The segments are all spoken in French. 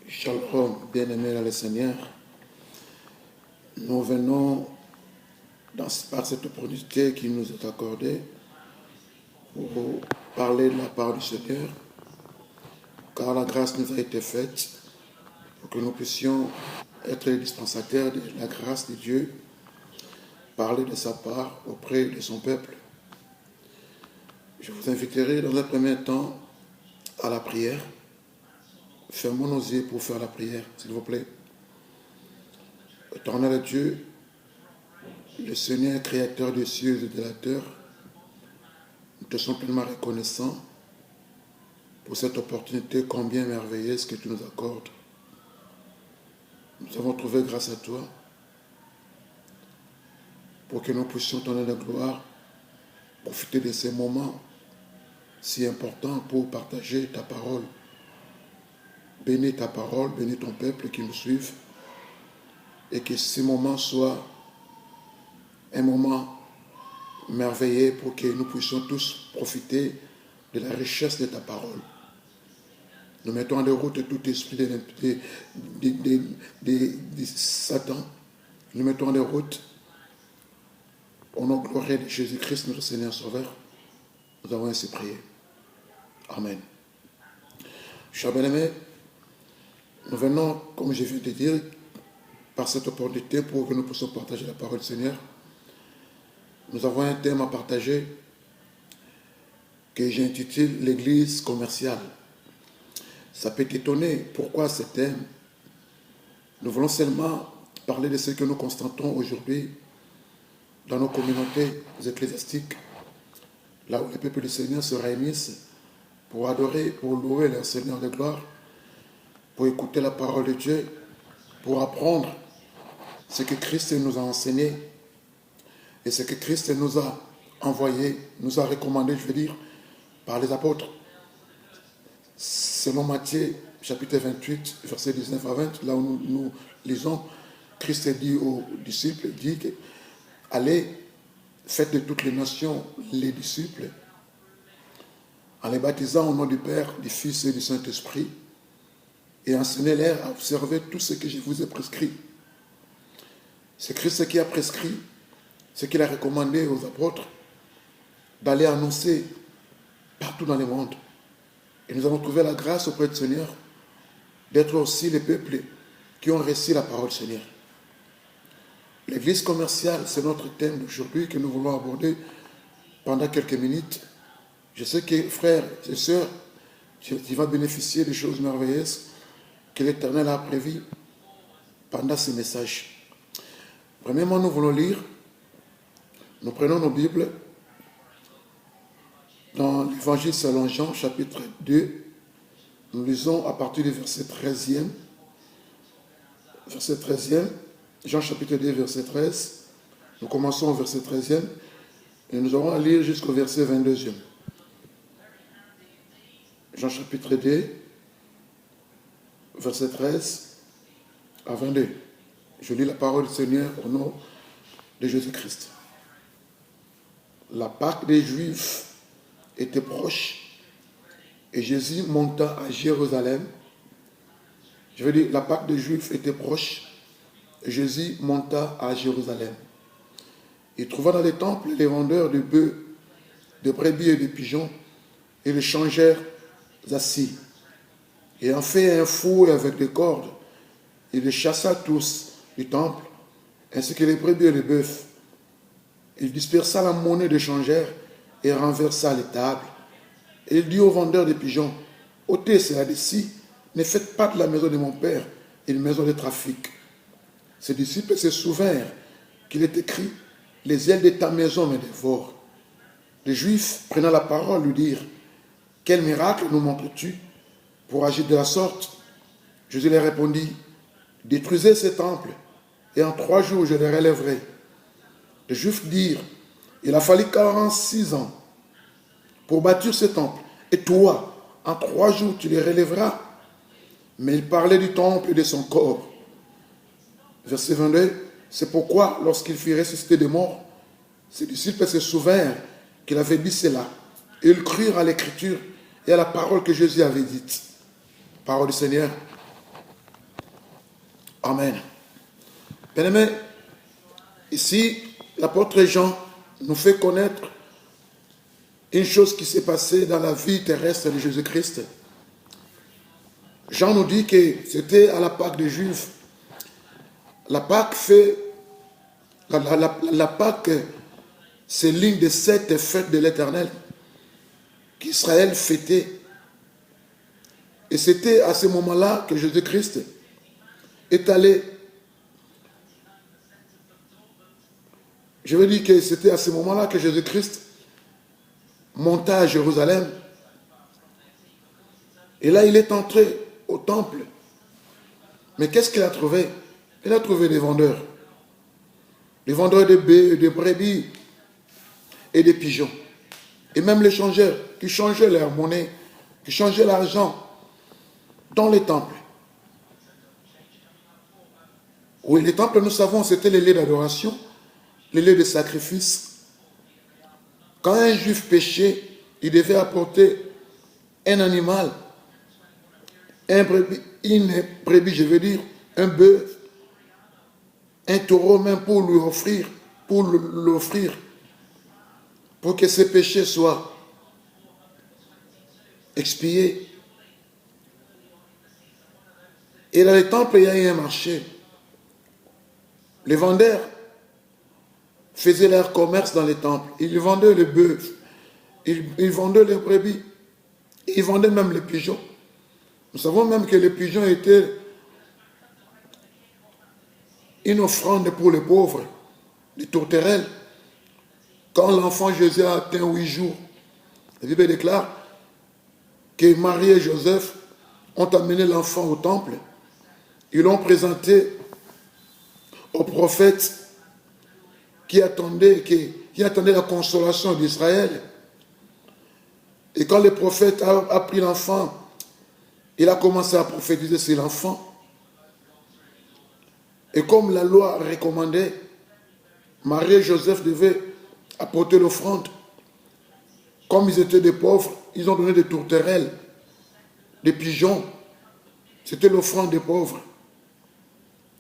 Shalom, bien-aimés dans le Seigneur. Nous venons par cette opportunité qui nous est accordée pour parler de la part du Seigneur, car la grâce nous a été faite pour que nous puissions être les dispensataires de la grâce de Dieu, parler de sa part auprès de son peuple. Je vous inviterai dans un premier temps à la prière. Fermons nos yeux pour faire la prière, s'il vous plaît. Éternel Dieu, le Seigneur créateur des cieux et de la terre, nous te sommes pleinement reconnaissants pour cette opportunité combien merveilleuse que tu nous accordes. Nous avons trouvé grâce à toi pour que nous puissions donner la gloire, profiter de ces moments si importants pour partager ta parole. Bénis ta parole, bénis ton peuple qui nous suive et que ces moments soient un moment merveilleux pour que nous puissions tous profiter de la richesse de ta parole. Nous mettons en route tout esprit de Satan. Nous mettons en route au nom glorieux de Jésus-Christ, notre Seigneur Sauveur. Nous avons ainsi prié. Amen. Chers bien-aimés, nous venons, comme je viens de dire, par cette opportunité pour que nous puissions partager la parole du Seigneur. Nous avons un thème à partager que j'intitule l'Église commerciale. Ça peut t'étonner pourquoi ce thème. Nous voulons seulement parler de ce que nous constatons aujourd'hui dans nos communautés ecclésiastiques, là où les peuples du Seigneur se réunissent pour adorer, pour louer leur Seigneur de gloire, pour écouter la parole de Dieu, pour apprendre ce que Christ nous a enseigné et ce que Christ nous a envoyé, nous a recommandé, je veux dire, par les apôtres. Selon Matthieu, chapitre 28, verset 19 à 20, là où nous lisons, Christ dit aux disciples, dit que allez, faites de toutes les nations les disciples, en les baptisant au nom du Père, du Fils et du Saint-Esprit, et enseignez-leur à observer tout ce que je vous ai prescrit. C'est Christ qui a prescrit, ce qu'il a recommandé aux apôtres, d'aller annoncer partout dans le monde. Et nous avons trouvé la grâce auprès du Seigneur d'être aussi les peuples qui ont reçu la parole du Seigneur. L'église commerciale, c'est notre thème d'aujourd'hui que nous voulons aborder pendant quelques minutes. Je sais que frères et sœurs, tu vas bénéficier des choses merveilleuses que l'Éternel a prévues pendant ce message. Premièrement, nous voulons lire, nous prenons nos Bibles dans l'Évangile selon Jean, chapitre 2. Nous lisons à partir du verset 13e. Verset 13e, Jean chapitre 2, verset 13. Nous commençons au verset 13e et nous aurons à lire jusqu'au verset 22e. Jean chapitre 2, verset 13 à 22. Je lis la parole du Seigneur au nom de Jésus-Christ. La Pâque des Juifs était proche et Jésus monta à Jérusalem. Je veux dire, la Pâque des Juifs était proche et Jésus monta à Jérusalem. Il trouva dans les temples les vendeurs de bœufs, de brebis et de pigeons et les changèrent assis. Et en fait un four avec des cordes, il les chassa tous du temple, ainsi que les brebis et les bœufs. Il dispersa la monnaie des changeurs et renversa les tables. Et il dit aux vendeurs de pigeons, ôtez cela d'ici, ne faites pas de la maison de mon père une maison de trafic. Ses disciples se souvinrent qu'il est écrit, les ailes de ta maison me dévorent. Les Juifs, prenant la parole, lui dirent, quel miracle nous montres-tu pour agir de la sorte? Jésus leur répondit, détruisez ce temple, et en 3 jours je le relèverai. Les Juifs dirent, il a fallu 46 ans pour bâtir ce temple, et toi, en 3 jours tu le relèveras. Mais il parlait du temple et de son corps. Verset 22, c'est pourquoi, lorsqu'il fut ressuscité des morts, ses disciples se souvinrent qu'il avait dit cela, et ils crurent à l'écriture et à la parole que Jésus avait dite. Parole du Seigneur. Amen. Bien-aimés, ici, l'apôtre Jean nous fait connaître une chose qui s'est passée dans la vie terrestre de Jésus-Christ. Jean nous dit que c'était à la Pâque des Juifs. La Pâque Pâque, c'est l'une des 7 fêtes de l'Éternel qu'Israël fêtait. Et c'était à ce moment-là que Jésus-Christ est allé. Je veux dire que c'était à ce moment-là que Jésus-Christ monta à Jérusalem. Et là, il est entré au temple. Mais qu'est-ce qu'il a trouvé? Il a trouvé des vendeurs. Des vendeurs de brebis et des pigeons. Et même les changeurs qui changeaient leur monnaie, qui changeaient l'argent dans les temples. Oui, les temples, nous savons, c'était les lieux d'adoration, les lieux de sacrifice. Quand un juif péchait, il devait apporter un animal, une brebis, je veux dire, un bœuf, un taureau même pour lui offrir, pour que ses péchés soient expiés. Et dans les temples, il y a eu un marché. Les vendeurs faisaient leur commerce dans les temples. Ils vendaient le bœuf, ils vendaient les brebis, ils vendaient même les pigeons. Nous savons même que les pigeons étaient une offrande pour les pauvres, les tourterelles. Quand l'enfant Jésus a atteint 8 jours, la Bible déclare que Marie et Joseph ont amené l'enfant au temple. Ils l'ont présenté au prophète qui attendait la consolation d'Israël. Et quand le prophète a pris l'enfant, il a commencé à prophétiser sur l'enfant. Et comme la loi recommandait, Marie et Joseph devaient apporter l'offrande. Comme ils étaient des pauvres, ils ont donné des tourterelles, des pigeons. C'était l'offrande des pauvres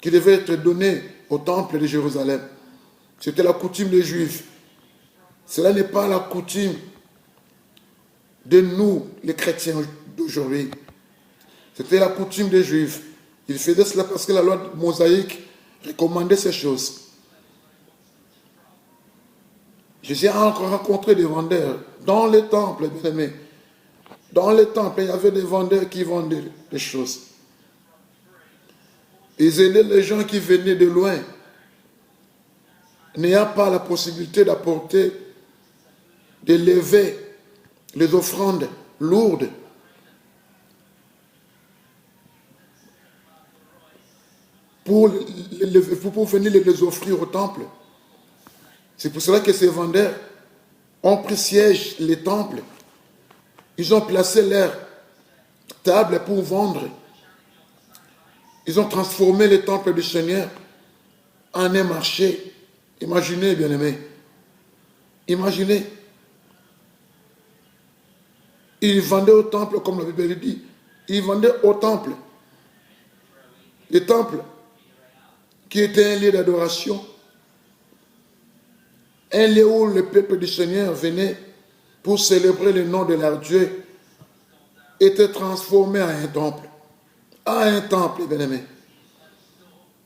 qui devait être donnée au temple de Jérusalem. C'était la coutume des Juifs. Cela n'est pas la coutume de nous, les chrétiens d'aujourd'hui. C'était la coutume des Juifs. Ils faisaient cela parce que la loi mosaïque recommandait ces choses. Jésus a encore rencontré des vendeurs dans les temples, bien aimés. Dans les temples, il y avait des vendeurs qui vendaient des choses. Ils aidaient les gens qui venaient de loin, n'ayant pas la possibilité d'apporter, d'élever les offrandes lourdes. Pour venir les offrir au temple. C'est pour cela que ces vendeurs ont pris siège les temples. Ils ont placé leurs tables pour vendre. Ils ont transformé les temples du Seigneur en un marché. Imaginez, bien-aimés. Imaginez. Ils vendaient au temple, comme la Bible le dit. Ils vendaient au temple. Les temples qui était un lieu d'adoration, un lieu où le peuple du Seigneur venait pour célébrer le nom de leur Dieu, était transformé en un temple. À un temple, bien-aimé.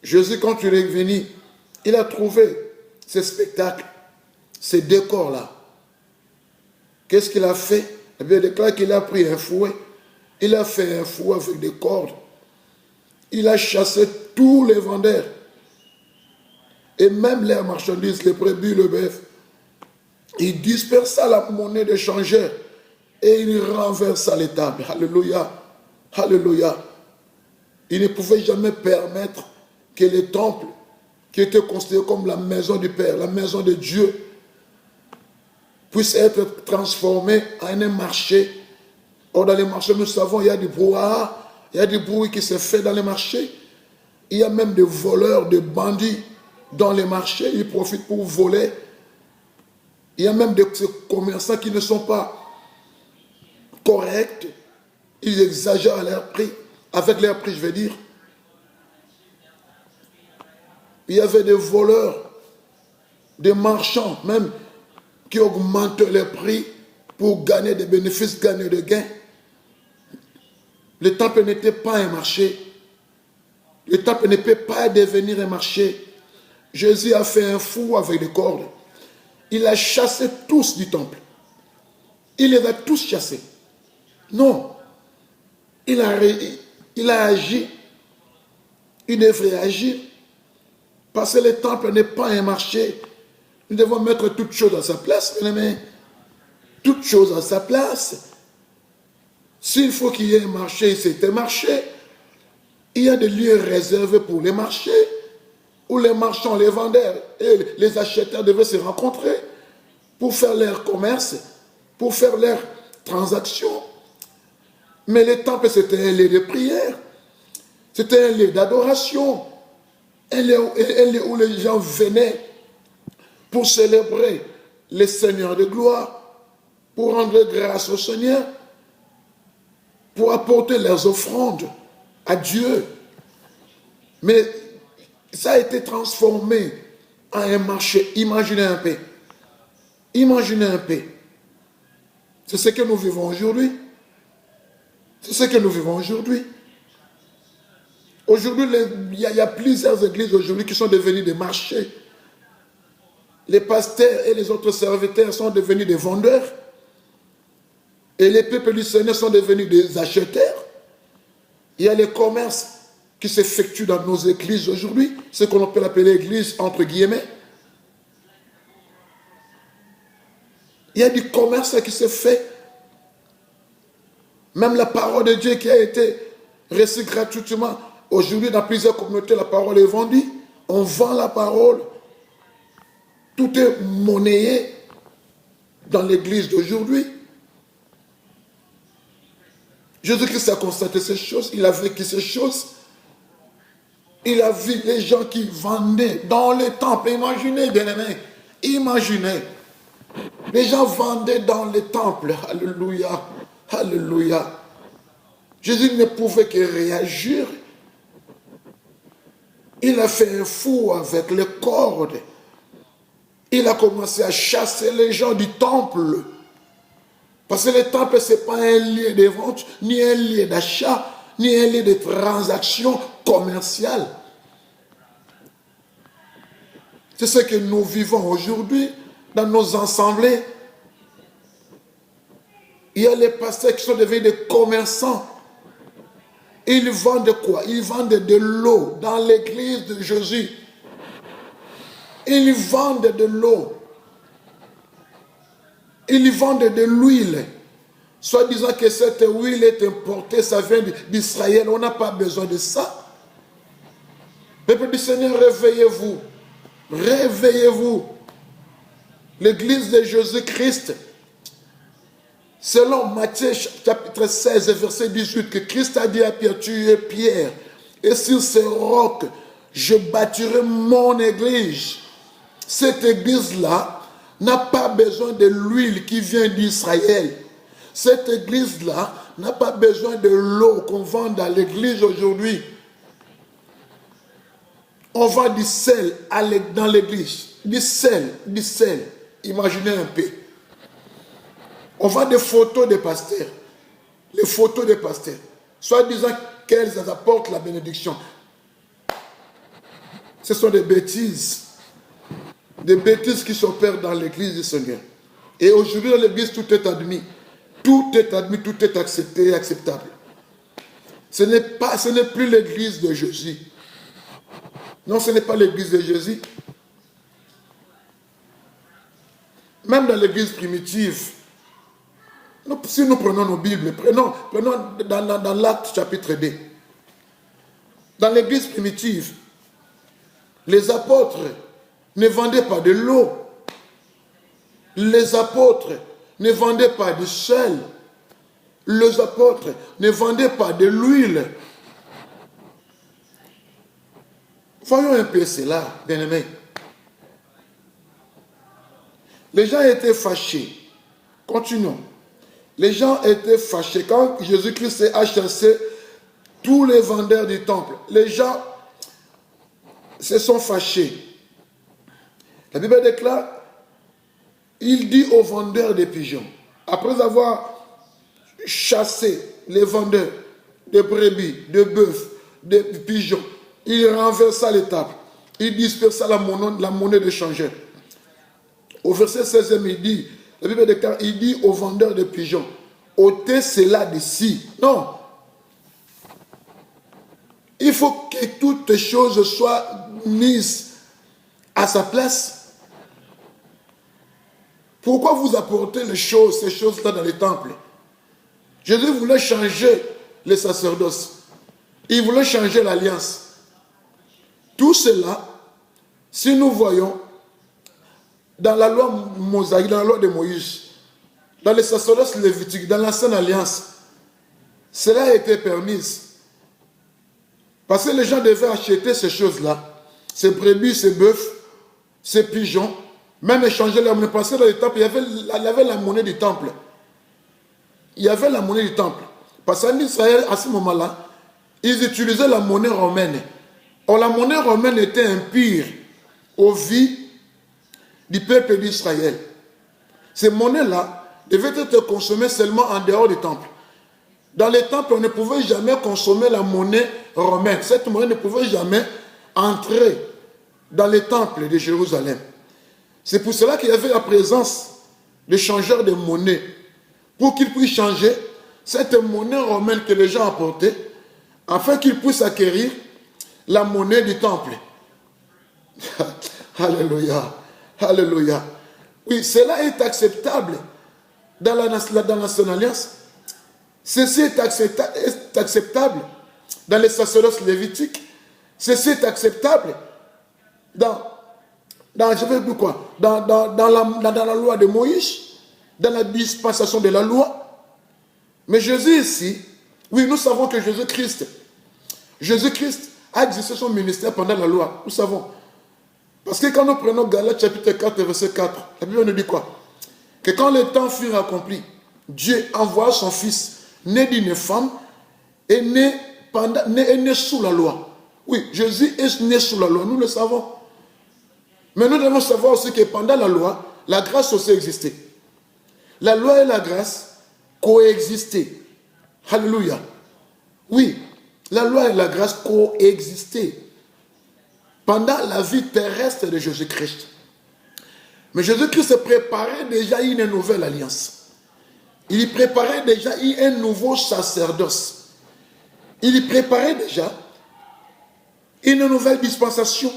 Jésus, quand il est venu, il a trouvé ces spectacles, ces décors-là. Qu'est-ce qu'il a fait? Eh bien, il déclare qu'il a pris un fouet. Il a fait un fouet avec des cordes. Il a chassé tous les vendeurs. Et même les marchandises, les brebis, le bœuf. Il dispersa la monnaie des changeurs et il renversa les tables. Alléluia. Alléluia. Il ne pouvait jamais permettre que les temples, qui étaient considérés comme la maison du Père, la maison de Dieu, puissent être transformés en un marché. Or, dans les marchés, nous savons, il y a du brouhaha, il y a du bruit qui se fait dans les marchés. Il y a même des voleurs, des bandits dans les marchés, ils profitent pour voler. Il y a même des commerçants qui ne sont pas corrects. Ils exagèrent à leur prix, avec leur prix, je veux dire. Il y avait des voleurs, des marchands même, qui augmentent les prix pour gagner des bénéfices, gagner des gains. Le temple n'était pas un marché. Le temple ne peut pas devenir un marché. Jésus a fait un fou avec des cordes. Il a chassé tous du temple. Il les a tous chassés. Non. Il a agi. Il devrait agir. Parce que le temple n'est pas un marché. Nous devons mettre toutes choses à sa place, bien aimés. Toutes choses à sa place. S'il faut qu'il y ait un marché, c'est un marché. Il y a des lieux réservés pour les marchés, où les marchands, les vendeurs et les acheteurs devaient se rencontrer pour faire leur commerce, pour faire leurs transactions. Mais le temple, c'était un lieu de prière, c'était un lieu d'adoration, un lieu où les gens venaient pour célébrer le Seigneur de gloire, pour rendre grâce au Seigneur, pour apporter leurs offrandes à Dieu. Mais ça a été transformé en un marché. Imaginez un peu. Imaginez un peu. C'est ce que nous vivons aujourd'hui. C'est ce que nous vivons aujourd'hui. Aujourd'hui, il y a plusieurs églises aujourd'hui qui sont devenues des marchés. Les pasteurs et les autres serviteurs sont devenus des vendeurs. Et les peuples du Seigneur sont devenus des acheteurs. Il y a les commerces qui s'effectuent dans nos églises aujourd'hui, ce qu'on peut appeler l'église entre guillemets. Il y a du commerce qui se fait. Même la parole de Dieu qui a été reçue gratuitement. Aujourd'hui, dans plusieurs communautés, la parole est vendue. On vend la parole. Tout est monnayé dans l'église d'aujourd'hui. Jésus-Christ a constaté ces choses, il a vécu ces choses. Il a vu les gens qui vendaient dans les temples. Imaginez, bien-aimés, imaginez. Les gens vendaient dans les temples. Alléluia, alléluia. Jésus ne pouvait que réagir. Il a fait un fou avec les cordes. Il a commencé à chasser les gens du temple. Parce que le temple, ce n'est pas un lieu de vente, ni un lieu d'achat, ni un lieu de transaction commerciale. C'est ce que nous vivons aujourd'hui dans nos assemblées. Il y a les pasteurs qui sont devenus des commerçants. Ils vendent quoi? Ils vendent de l'eau dans l'église de Jésus. Ils vendent de l'eau. Ils vendent de l'huile. Soit disant que cette huile est importée, ça vient d'Israël. On n'a pas besoin de ça. Peuple du Seigneur, réveillez-vous. Réveillez-vous. L'église de Jésus-Christ, selon Matthieu chapitre 16, verset 18, que Christ a dit à Pierre, tu es Pierre, et sur ce roc, je bâtirai mon église. Cette église-là n'a pas besoin de l'huile qui vient d'Israël. Cette église-là n'a pas besoin de l'eau qu'on vend dans l'église aujourd'hui. On vend du sel dans l'église. Du sel. Imaginez un peu. On vend des photos des pasteurs. Les photos des pasteurs. Soit disant qu'elles apportent la bénédiction. Ce sont des bêtises. Des bêtises qui s'opèrent dans l'église du Seigneur. Et aujourd'hui, dans l'église, tout est admis. Tout est admis, tout est accepté et acceptable. Ce n'est plus l'église de Jésus. Non, ce n'est pas l'église de Jésus. Même dans l'église primitive, si nous prenons nos Bibles, prenons dans l'Acte chapitre 2. Dans l'église primitive, les apôtres ne vendaient pas de l'eau. Les apôtres ne vendaient pas du sel. Les apôtres ne vendaient pas de l'huile. Voyons un peu cela, bien-aimés. Les gens étaient fâchés. Continuons. Les gens étaient fâchés. Quand Jésus-Christ a chassé tous les vendeurs du temple, les gens se sont fâchés. La Bible déclare, il dit aux vendeurs de pigeons, après avoir chassé les vendeurs de brebis, de bœufs, de pigeons, il renversa les tables, il dispersa la monnaie de changeur. Au verset 16, il dit, la Bible déclare, il dit aux vendeurs de pigeons, ôtez cela d'ici. Non. Il faut que toutes choses soient mises à sa place. Pourquoi vous apportez ces choses-là dans les temples? Jésus voulait changer les sacerdoces. Il voulait changer l'alliance. Tout cela, si nous voyons dans la loi mosaïque, dans la loi de Moïse, dans les sacerdoces lévitiques, dans l'ancienne alliance, cela a été permis. Parce que les gens devaient acheter ces choses-là, ces brebis, ces bœufs, ces pigeons, même échanger leur monnaie. Parce que dans les temples, il y avait la monnaie du temple. Il y avait la monnaie du temple. Parce qu'en Israël, à ce moment-là, ils utilisaient la monnaie romaine. Or, la monnaie romaine était impure aux vies du peuple d'Israël. Ces monnaies-là devaient être consommées seulement en dehors du temple. Dans les temples, on ne pouvait jamais consommer la monnaie romaine. Cette monnaie ne pouvait jamais entrer dans les temples de Jérusalem. C'est pour cela qu'il y avait la présence de changeurs de monnaie pour qu'ils puissent changer cette monnaie romaine que les gens apportaient afin qu'ils puissent acquérir la monnaie du temple. Alléluia. Alléluia. Oui, cela est acceptable dans l'ancienne alliance. Ceci est acceptable dans les sacerdoces lévitiques. Ceci est acceptable dans la loi de Moïse, dans la dispensation de la loi. Mais Jésus ici, oui, nous savons que Jésus-Christ a exercé son ministère pendant la loi. Nous savons. Parce que quand nous prenons Galates chapitre 4, verset 4, la Bible nous dit quoi? Que quand les temps furent accomplis, Dieu envoya son Fils, né d'une femme, et né sous la loi. Oui, Jésus est né sous la loi, nous le savons. Mais nous devons savoir aussi que pendant la loi, la grâce aussi existait. La loi et la grâce coexistaient. Alléluia. Oui, la loi et la grâce coexistaient pendant la vie terrestre de Jésus-Christ. Mais Jésus-Christ préparait déjà une nouvelle alliance. Il y préparait déjà un nouveau sacerdoce. Il y préparait déjà une nouvelle dispensation.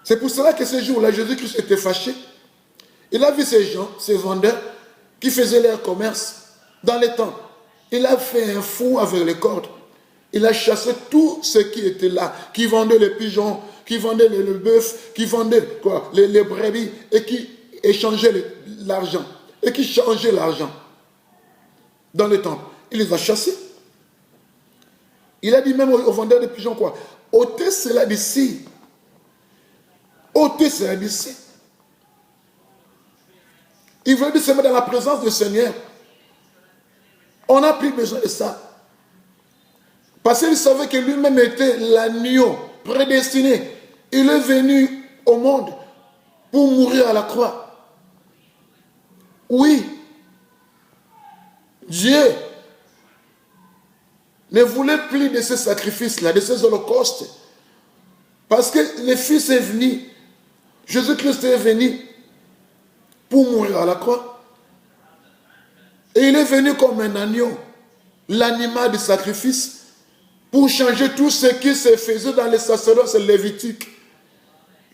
C'est pour cela que ce jour-là, Jésus-Christ était fâché. Il a vu ces gens, ces vendeurs, qui faisaient leur commerce dans les temples. Il a fait un fou avec les cordes. Il a chassé tout ce qui était là, qui vendait les pigeons, qui vendait le bœuf, qui vendait les brebis, et qui échangeait l'argent, et qui changeait l'argent dans le temple. Il les a chassés. Il a dit même aux vendeurs de pigeons quoi? Ôtez cela d'ici. Ôtez cela d'ici. Il voulait se mettre dans la présence du Seigneur. On n'a plus besoin de ça. Parce qu'il savait que lui-même était l'agneau prédestiné. Il est venu au monde pour mourir à la croix. Oui, Dieu ne voulait plus de ces sacrifices-là, de ces holocaustes. Parce que le Fils est venu, Jésus-Christ est venu pour mourir à la croix. Et il est venu comme un agneau, l'animal du sacrifice, pour changer tout ce qui se faisait dans les sacerdoces lévitiques.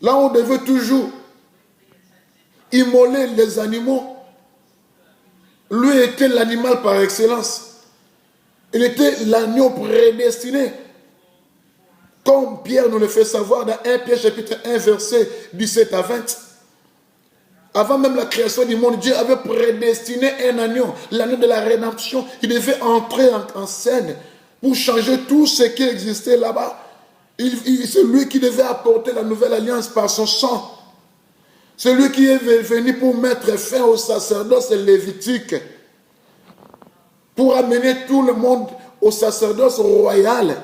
Là, on devait toujours immoler les animaux. Lui était l'animal par excellence. Il était l'agneau prédestiné. Comme Pierre nous le fait savoir dans 1 Pierre chapitre 1 verset 17 à 20. Avant même la création du monde, Dieu avait prédestiné un agneau, l'agneau de la rédemption. Il devait entrer en scène pour changer tout ce qui existait là-bas. C'est lui qui devait apporter la nouvelle alliance par son sang. C'est lui qui est venu pour mettre fin au sacerdoce lévitique, pour amener tout le monde au sacerdoce royal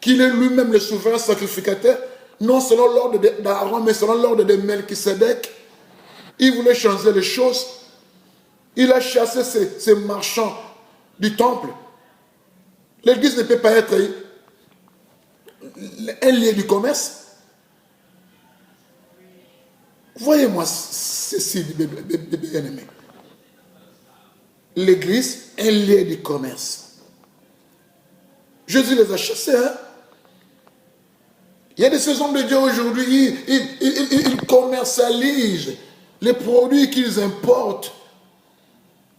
qu'il est lui-même le souverain sacrificateur, non selon l'ordre d'Aaron, mais selon l'ordre de Melchisédek. Il voulait changer les choses. Il a chassé ces marchands du temple. L'église ne peut pas être un lieu du commerce. Voyez-moi ceci, bien aimé. L'église, un lieu du commerce. Jésus les a chassés. Hein? Il y a de ces hommes de Dieu aujourd'hui, ils commercialisent les produits qu'ils importent.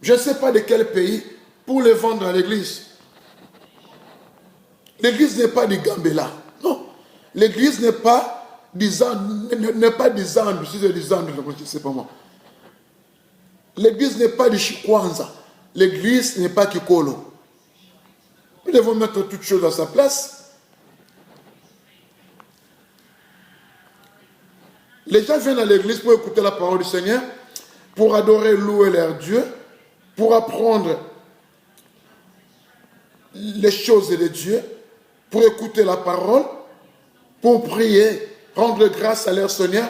Je ne sais pas de quel pays, pour les vendre à l'église. L'église n'est pas du Gambela. Non. L'église n'est pas du Zand, si c'est du Zand, je ne sais pas moi. L'église n'est pas du Chikwanza. L'église n'est pas Kikolo. Nous devons mettre toutes choses à sa place. Les gens viennent à l'église pour écouter la parole du Seigneur, pour adorer, louer leur Dieu, pour apprendre les choses de Dieu, pour écouter la parole, pour prier, rendre grâce à leur Seigneur.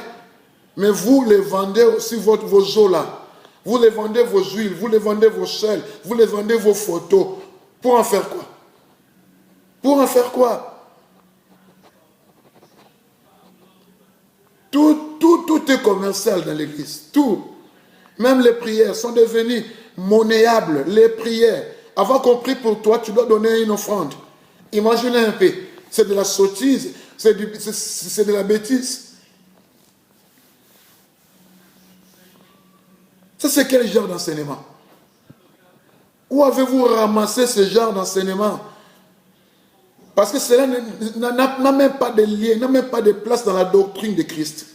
Mais vous les vendez aussi vos eaux là. Vous les vendez vos huiles, vous les vendez vos sels, vous les vendez vos photos. Pour en faire quoi? Pour en faire quoi? Tout est commercial dans l'église. Tout. Même les prières sont devenues monnayables. Les prières. Avant qu'on prie pour toi, tu dois donner une offrande. Imaginez un peu. C'est de la sottise. C'est de la bêtise. Ça, c'est quel genre d'enseignement? Où avez-vous ramassé ce genre d'enseignement? Parce que cela n'a même pas de lien, n'a même pas de place dans la doctrine de Christ.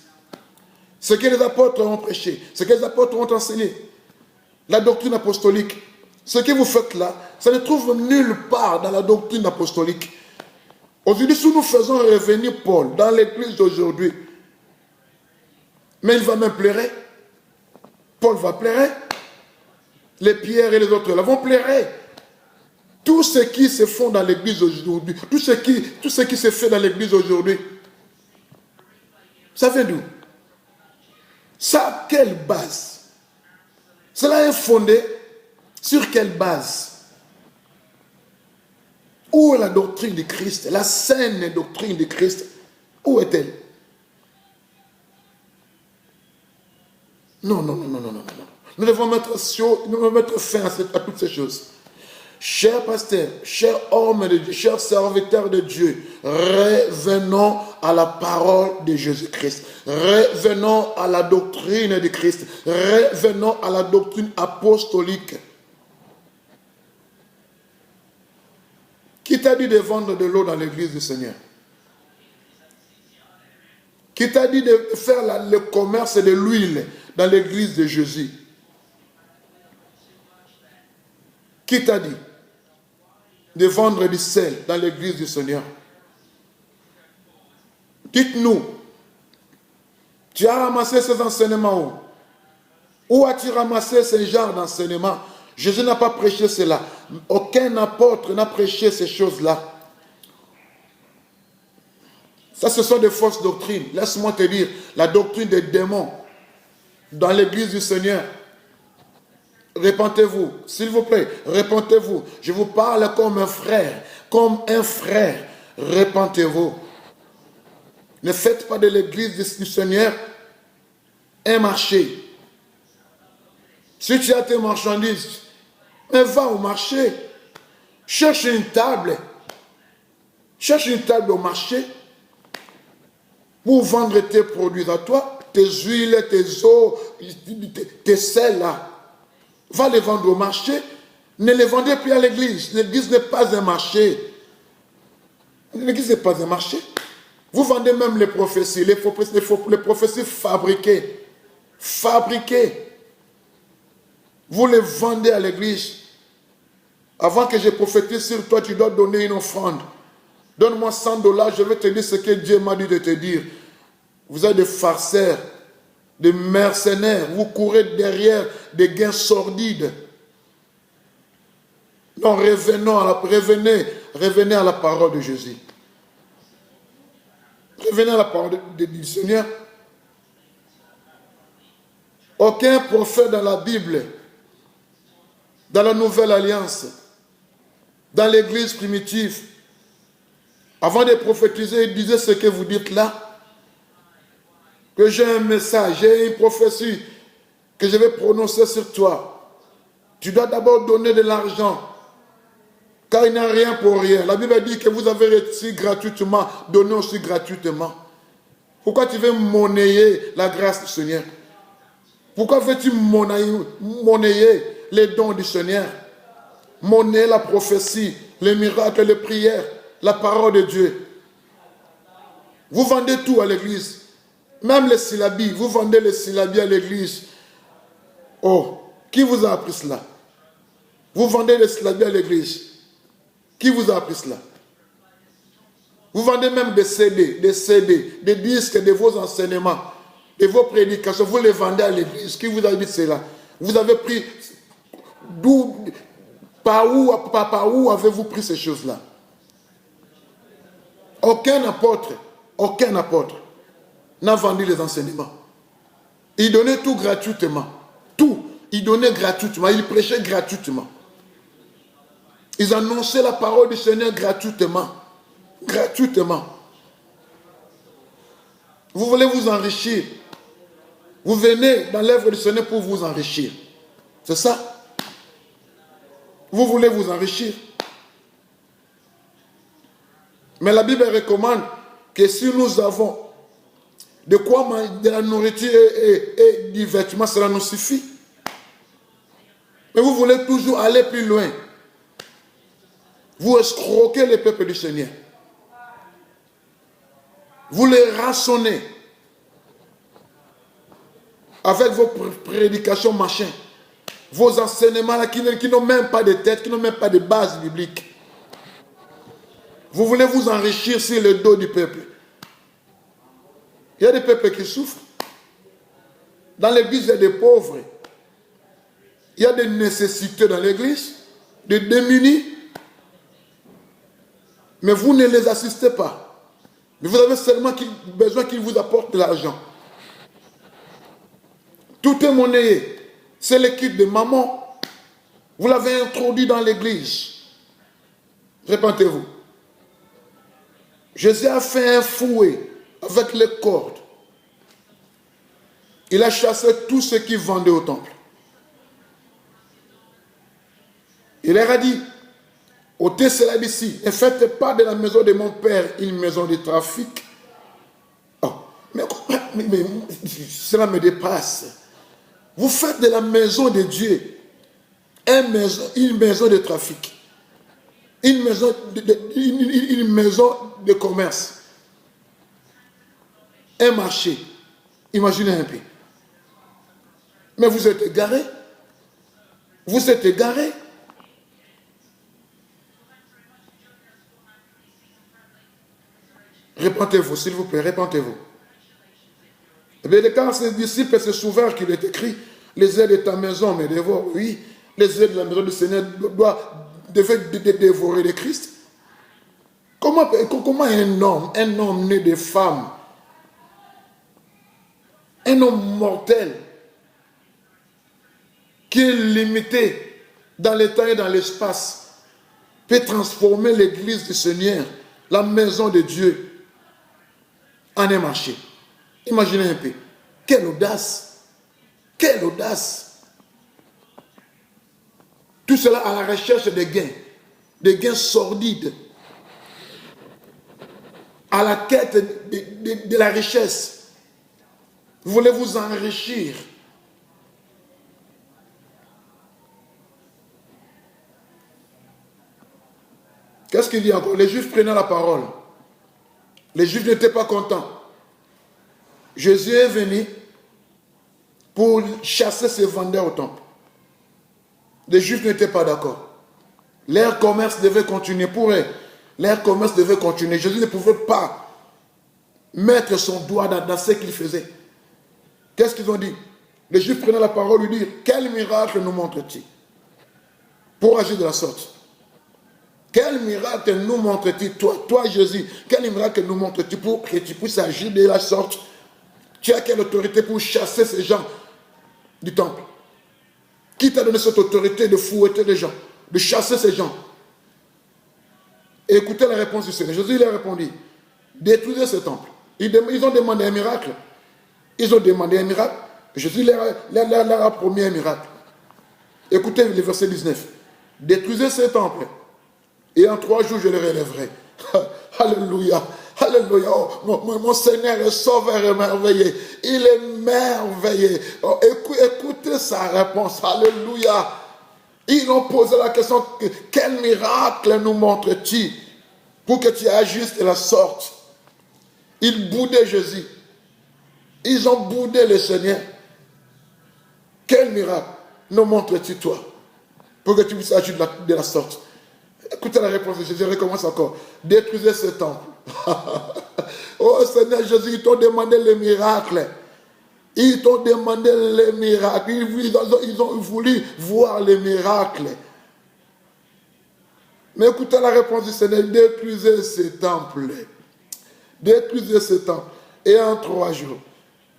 Ce que les apôtres ont prêché, ce que les apôtres ont enseigné, la doctrine apostolique, ce que vous faites là, ça ne trouve nulle part dans la doctrine apostolique. Aujourd'hui, si nous faisons revenir Paul dans l'église d'aujourd'hui, mais il va même pleurer. Paul va pleurer. Les Pierre et les autres là vont pleurer. Tout ce qui se fait dans l'église aujourd'hui, tout ce qui se fait dans l'église aujourd'hui, ça vient d'où? Ça a quelle base? Cela est fondé sur quelle base? Où est la doctrine de Christ? La saine doctrine de Christ, où est-elle? Non. Nous devons mettre fin à toutes ces choses. Chers pasteurs, chers hommes de Dieu, chers serviteurs de Dieu, revenons à la parole de Jésus-Christ. Revenons à la doctrine de Christ. Revenons à la doctrine apostolique. Qui t'a dit de vendre de l'eau dans l'église du Seigneur? Qui t'a dit de faire le commerce de l'huile dans l'église de Jésus? Qui t'a dit de vendre du sel dans l'église du Seigneur? Dites-nous, tu as ramassé ces enseignements où? Où as-tu ramassé ce genre d'enseignement? Jésus n'a pas prêché cela. Aucun apôtre n'a prêché ces choses-là. Ça, ce sont des fausses doctrines. Laisse-moi te dire, la doctrine des démons dans l'église du Seigneur. Répentez-vous, s'il vous plaît, répentez-vous. Je vous parle comme un frère, Répentez-vous. Ne faites pas de l'église du Seigneur un marché. Si tu as tes marchandises, mais va au marché. Cherche une table. Cherche une table au marché pour vendre tes produits à toi, tes huiles, tes eaux, tes sels là. Va les vendre au marché. Ne les vendez plus à l'église. L'église n'est pas un marché. L'église n'est pas un marché. Vous vendez même les prophéties. Les prophéties fabriquées. Fabriquées. Vous les vendez à l'église. Avant que je prophétise sur toi, tu dois donner une offrande. Donne-moi $100, je vais te dire ce que Dieu m'a dit de te dire. Vous êtes des farceurs, des mercenaires. Vous courez derrière des gains sordides. Non, revenez à la parole de Jésus. Revenez à la parole du Seigneur. Aucun prophète dans la Bible, dans la Nouvelle Alliance, dans l'Église primitive, avant de prophétiser, il disait ce que vous dites là, que j'ai un message, j'ai une prophétie que je vais prononcer sur toi. Tu dois d'abord donner de l'argent, car il n'y a rien pour rien. La Bible dit que vous avez reçu gratuitement, donnez aussi gratuitement. Pourquoi tu veux monnayer la grâce du Seigneur? Pourquoi veux-tu monnayer les dons du Seigneur? Monnayer la prophétie, les miracles, les prières, la parole de Dieu. Vous vendez tout à l'église. Même les syllabies, vous vendez les syllabies à l'église. Oh, qui vous a appris cela? Vous vendez les syllabies à l'église. Qui vous a appris cela? Vous vendez même des CD, des disques de vos enseignements, de vos prédications. Vous les vendez à l'église. Qui vous a dit cela? Vous avez pris... Par où avez-vous pris ces choses-là? Aucun apôtre n'a vendu les enseignements. Il donnait tout gratuitement. Tout. Il donnait gratuitement. Il prêchait gratuitement. Ils annonçaient la parole du Seigneur gratuitement. Gratuitement. Vous voulez vous enrichir. Vous venez dans l'œuvre du Seigneur pour vous enrichir. C'est ça? Vous voulez vous enrichir. Mais la Bible recommande que si nous avons de quoi manger, de la nourriture et du vêtement, cela nous suffit. Mais vous voulez toujours aller plus loin. Vous escroquez le peuple du Seigneur. Vous les rançonnez avec vos prédications machin, vos enseignements là, qui n'ont même pas de tête, qui n'ont même pas de base biblique. Vous voulez vous enrichir sur le dos du peuple. Il y a des peuples qui souffrent. Dans l'église, il y a des pauvres. Il y a des nécessités dans l'église, des démunis. Mais vous ne les assistez pas. Mais vous avez seulement besoin qu'ils vous apportent de l'argent. Tout est monnayé. C'est l'équipe de maman. Vous l'avez introduit dans l'église. Répentez-vous. Jésus a fait un fouet avec les cordes. Il a chassé tous ceux qui vendaient au temple. Il leur a dit, ôtez cela d'ici, ne faites pas de la maison de mon père une maison de trafic. Oh, mais cela me dépasse. Vous faites de la maison de Dieu une maison de trafic. Une maison de commerce. Un marché. Imaginez un peu. Mais vous êtes égarés. Vous êtes égarés. Répentez-vous, s'il vous plaît, répentez-vous. Eh bien, quand ses disciples se souviennent qu'il est écrit, les ailes de ta maison me dévorent. Oui, les ailes de la maison du Seigneur devaient dévorer le Christ. Comment un homme né de femme, un homme mortel, qui est limité dans le temps et dans l'espace, peut transformer l'église du Seigneur, la maison de Dieu, en un marché? Imaginez un peu. Quelle audace! Quelle audace! Tout cela à la recherche des gains sordides, à la quête de la richesse. Vous voulez vous enrichir. Qu'est-ce qu'il dit encore? Les Juifs prenaient la parole. Les Juifs n'étaient pas contents. Jésus est venu pour chasser ces vendeurs au temple. Les Juifs n'étaient pas d'accord. Leur commerce devait continuer pour eux. Leur commerce devait continuer. Jésus ne pouvait pas mettre son doigt dans ce qu'il faisait. Qu'est-ce qu'ils ont dit? Les Juifs prenaient la parole et lui dirent, quel miracle nous montre-t-il pour agir de la sorte? Quel miracle nous montres-tu, toi Jésus, quel miracle nous montres-tu pour que tu puisses agir de la sorte? Tu as quelle autorité pour chasser ces gens du temple? Qui t'a donné cette autorité de fouetter les gens, de chasser ces gens? Et écoutez la réponse du Seigneur. Jésus lui a répondu, détruisez ce temple. Ils ont demandé un miracle. Ils ont demandé un miracle. Jésus leur a promis un miracle. Écoutez le verset 19. Détruisez ce temple. Et en 3 jours, je le relèverai. Alléluia. Alléluia. Oh, mon Seigneur est sauveur et merveilleux. Il est merveilleux. Oh, écoutez sa réponse. Alléluia. Ils ont posé la question, quel miracle nous montres-tu pour que tu agisses de la sorte? Ils boudaient Jésus. Ils ont boudé le Seigneur. Quel miracle nous montres-tu toi pour que tu puisses agir de la sorte? Écoutez la réponse de Jésus, je recommence encore. Détruisez ce temple. Oh Seigneur Jésus, ils t'ont demandé le miracle. Ils t'ont demandé les miracles. Ils ont voulu voir les miracles. Mais écoutez la réponse du Seigneur. Détruisez ce temple. Détruisez ce temple. Et en 3 jours,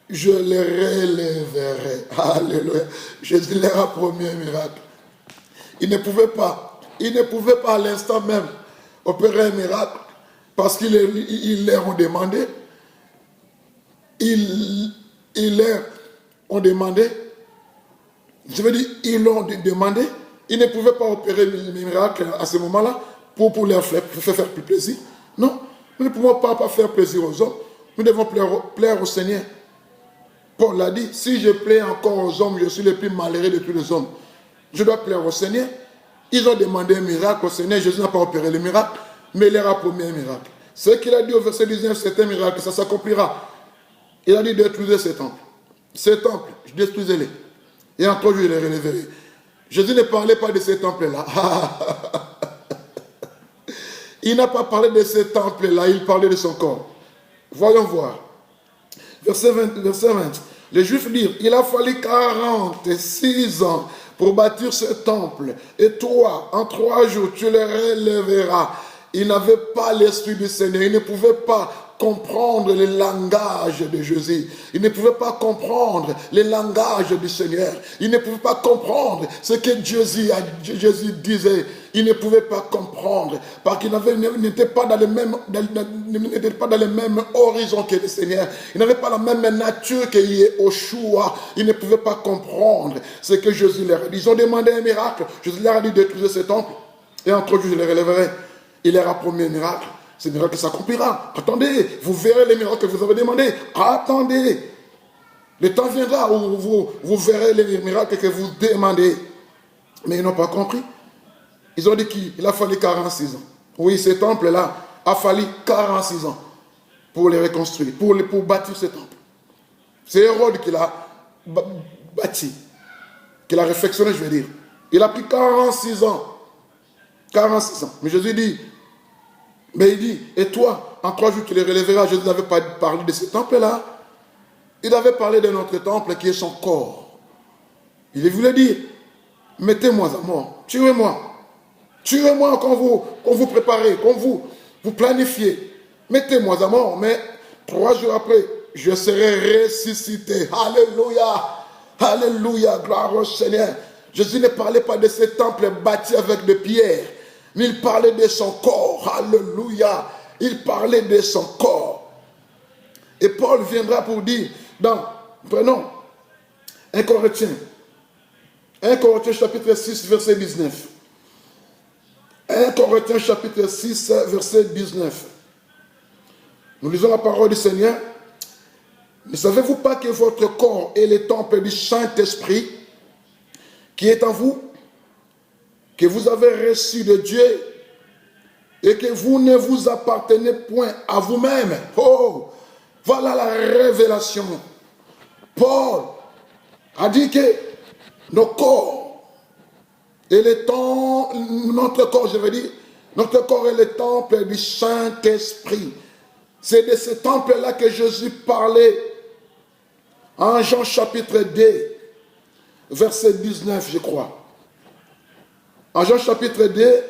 je les relèverai. Alléluia. Jésus leur a promis un miracle. Il ne pouvait pas à l'instant même opérer un miracle parce qu'ils leur ont demandé. Ils leur ont demandé. Je veux dire, ils l'ont demandé. Ils ne pouvaient pas opérer le miracle à ce moment-là pour leur faire plus plaisir. Non, nous ne pouvons pas faire plaisir aux hommes. Nous devons plaire au Seigneur. Paul l'a dit, si je plais encore aux hommes, je suis le plus malheureux de tous les hommes. Je dois plaire au Seigneur. Ils ont demandé un miracle au Seigneur. Jésus n'a pas opéré le miracle, mais il leur a promis un miracle. Ce qu'il a dit au verset 19, c'est un miracle, ça s'accomplira. Il a dit détruisez ce temple. Ce temple, détruisez-les. Et en 3 jours, je les relèverai. Jésus ne parlait pas de ce temple-là. Il n'a pas parlé de ce temple-là, il parlait de son corps. Voyons voir. Verset 20. Les Juifs dirent, il a fallu 46 ans pour bâtir ce temple. Et toi, en 3 jours, tu le relèveras. Il n'avait pas l'esprit du Seigneur. Il ne pouvait pas comprendre le langage de Jésus. Il ne pouvait pas comprendre le langage du Seigneur. Il ne pouvait pas comprendre ce que Jésus disait. Il ne pouvait pas comprendre parce qu'il n'était pas dans le même horizon que le Seigneur. Il n'avait pas la même nature que Yeshua. Il ne pouvait pas comprendre ce que Jésus leur a dit. Ils ont demandé un miracle. Jésus leur a dit de détruire ce temple. Et en 3 jours, je les relèverai. Il leur a promis un miracle. Ce miracle s'accomplira. Attendez, vous verrez les miracles que vous avez demandés. Attendez. Le temps viendra où vous verrez les miracles que vous demandez. Mais ils n'ont pas compris. Ils ont dit qu'il a fallu 46 ans. Oui, ce temple-là a fallu 46 ans pour les reconstruire, pour bâtir ce temple. C'est Hérode qui l'a bâti, qui l'a réfectionné, je veux dire. Il a pris 46 ans. 46 ans. Mais Jésus dit, et toi, en 3 jours, tu les relèveras. Jésus n'avait pas parlé de ce temple-là. Il avait parlé de notre temple qui est son corps. Il voulait dire, mettez-moi à mort, tuez-moi. Tuez-moi quand vous préparez, quand vous planifiez. Mettez-moi à mort, mais 3 jours après, je serai ressuscité. Alléluia. Alléluia. Gloire au Seigneur. Jésus ne parlait pas de ce temple bâti avec des pierres, mais il parlait de son corps. Alléluia. Il parlait de son corps. Et Paul viendra pour dire, prenons 1 Corinthiens chapitre 6, verset 19. 1 Corinthiens chapitre 6, verset 19. Nous lisons la parole du Seigneur. Ne savez-vous pas que votre corps est le temple du Saint-Esprit qui est en vous, que vous avez reçu de Dieu et que vous ne vous appartenez point à vous-même? Oh, voilà la révélation. Paul a dit que nos corps et notre corps, je veux dire, notre corps est le temple du Saint-Esprit. C'est de ce temple-là que Jésus parlait en Jean chapitre 2, verset 19, je crois. En Jean chapitre 2,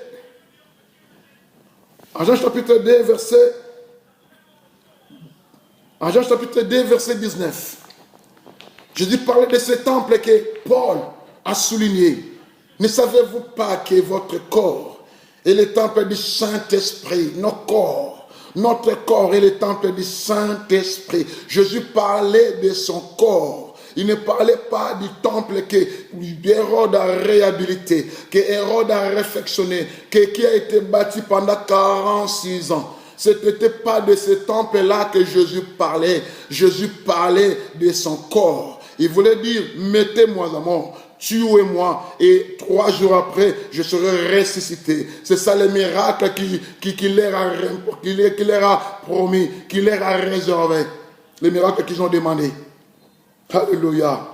En Jean chapitre 2, verset 19. Jésus parlait de ce temple que Paul a souligné. Ne savez-vous pas que votre corps est le temple du Saint-Esprit? Notre corps est le temple du Saint-Esprit. Jésus parlait de son corps. Il ne parlait pas du temple que Hérode a réhabilité, que Hérode a réfectionné, qui a été bâti pendant 46 ans. Ce n'était pas de ce temple-là que Jésus parlait. Jésus parlait de son corps. Il voulait dire, mettez-moi à mort, tuez-moi, et 3 jours après, je serai ressuscité. C'est ça le miracle qu'il leur a promis, qu'il leur a réservé. Les miracles qu'ils ont demandé. Alléluia.